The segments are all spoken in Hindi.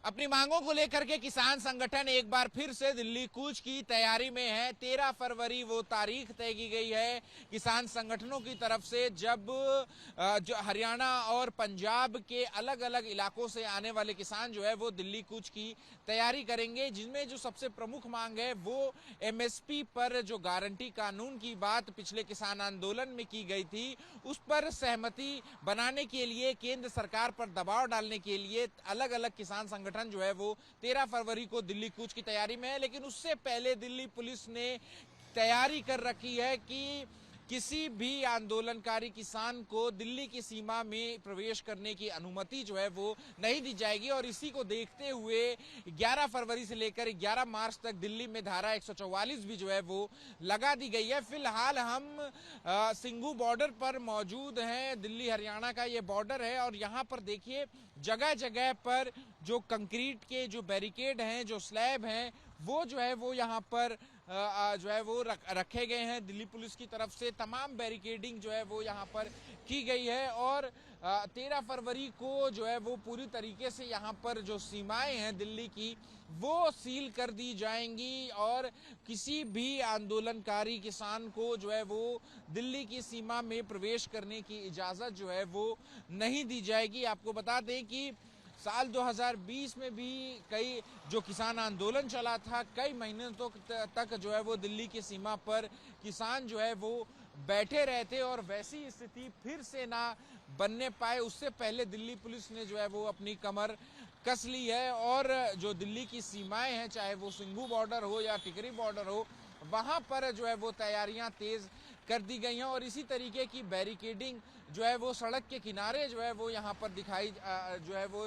अपनी मांगों को लेकर के किसान संगठन एक बार फिर से दिल्ली कूच की तैयारी में है। 13 फरवरी वो तारीख तय की गई है किसान संगठनों की तरफ से, जब जो हरियाणा और पंजाब के अलग अलग इलाकों से आने वाले किसान जो है वो दिल्ली कूच की तैयारी करेंगे, जिनमें जो सबसे प्रमुख मांग है वो एमएसपी पर जो गारंटी कानून की बात पिछले किसान आंदोलन में की गई थी, उस पर सहमति बनाने के लिए केंद्र सरकार पर दबाव डालने के लिए अलग अलग किसान संगठन जो है वो 13 फरवरी को दिल्ली कूच की तैयारी में है। लेकिन उससे पहले दिल्ली पुलिस ने तैयारी कर रखी है कि किसी भी आंदोलनकारी किसान को दिल्ली की सीमा में प्रवेश करने की अनुमति जो है वो नहीं दी जाएगी। और इसी को देखते हुए 11 फरवरी से लेकर 11 मार्च तक दिल्ली में धारा 144 भी जो है वो लगा दी गई है। फिलहाल हम सिंघू बॉर्डर पर मौजूद हैं। दिल्ली हरियाणा का ये बॉर्डर है और यहाँ पर देखिए जगह जगह पर जो कंक्रीट के जो बैरिकेड हैं, जो स्लैब हैं, वो जो है वो यहाँ पर जो है वो रखे गए हैं। दिल्ली पुलिस की तरफ से तमाम बैरिकेडिंग जो है वो यहाँ पर की गई है और 13 फरवरी को जो है वो पूरी तरीके से यहाँ पर जो सीमाएं हैं दिल्ली की वो सील कर दी जाएंगी और किसी भी आंदोलनकारी किसान को जो है वो दिल्ली की सीमा में प्रवेश करने की इजाज़त जो है वो नहीं दी जाएगी। आपको बता दें कि साल 2020 में भी कई जो किसान आंदोलन चला था, कई महीनों तक जो है वो दिल्ली की सीमा पर किसान जो है वो बैठे रहते और वैसी स्थिति फिर से ना बनने पाए, उससे पहले दिल्ली पुलिस ने जो है वो अपनी कमर कस ली है और जो दिल्ली की सीमाएं हैं, चाहे वो सिंघू बॉर्डर हो या टिकरी बॉर्डर हो, वहां पर जो है वो तैयारियां तेज कर दी गई हैं और इसी तरीके की बैरिकेडिंग जो है वो सड़क के किनारे जो है वो यहाँ पर दिखाई जो है वो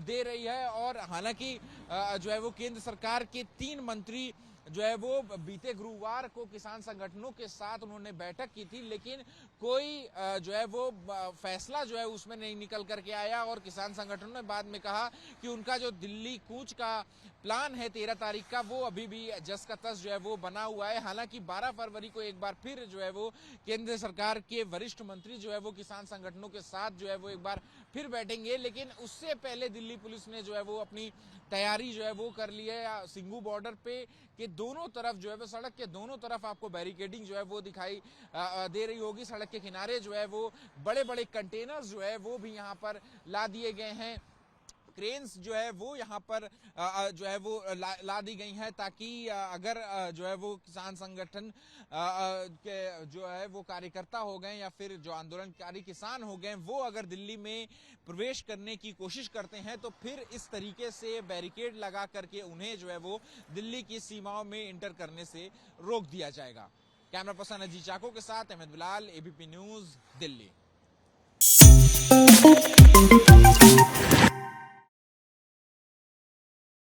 दे रही है। और हालांकि जो है वो केंद्र सरकार के 3 मंत्री जो है वो बीते गुरुवार को किसान संगठनों के साथ उन्होंने बैठक की थी, लेकिन कोई जो है वो फैसला जो है उसमें नहीं निकल करके आया और किसान संगठनों ने बाद में कहा कि उनका जो दिल्ली कूच का प्लान है 13 तारीख का, वो अभी भी जस का तस जो है वो बना हुआ है। हालांकि 12 फरवरी को एक बार फिर जो है वो केंद्र सरकार के वरिष्ठ मंत्री जो है वो किसान संगठनों के साथ जो है वो एक बार फिर बैठेंगे, लेकिन उससे पहले दिल्ली पुलिस ने जो है वो अपनी तैयारी जो है वो कर ली है। सिंघू बॉर्डर पे के दोनों तरफ जो है वो सड़क के दोनों तरफ आपको बैरिकेडिंग जो है वो दिखाई दे रही होगी। सड़क के किनारे जो है वो बड़े बड़े कंटेनर्स जो है वो भी यहाँ पर ला दिए गए हैं। क्रेन्स जो है वो यहाँ पर जो है वो ला दी गई हैं ताकि अगर जो है वो किसान संगठन के जो है वो कार्यकर्ता हो गए या फिर जो आंदोलनकारी किसान हो गए वो अगर दिल्ली में प्रवेश करने की कोशिश करते हैं तो फिर इस तरीके से बैरिकेड लगा करके उन्हें जो है वो दिल्ली की सीमाओं में इंटर करने से रोक दिया जाएगा। कैमरा पर्सन अजीत चाको के साथ अहमद बिलाल, एबीपी न्यूज, दिल्ली।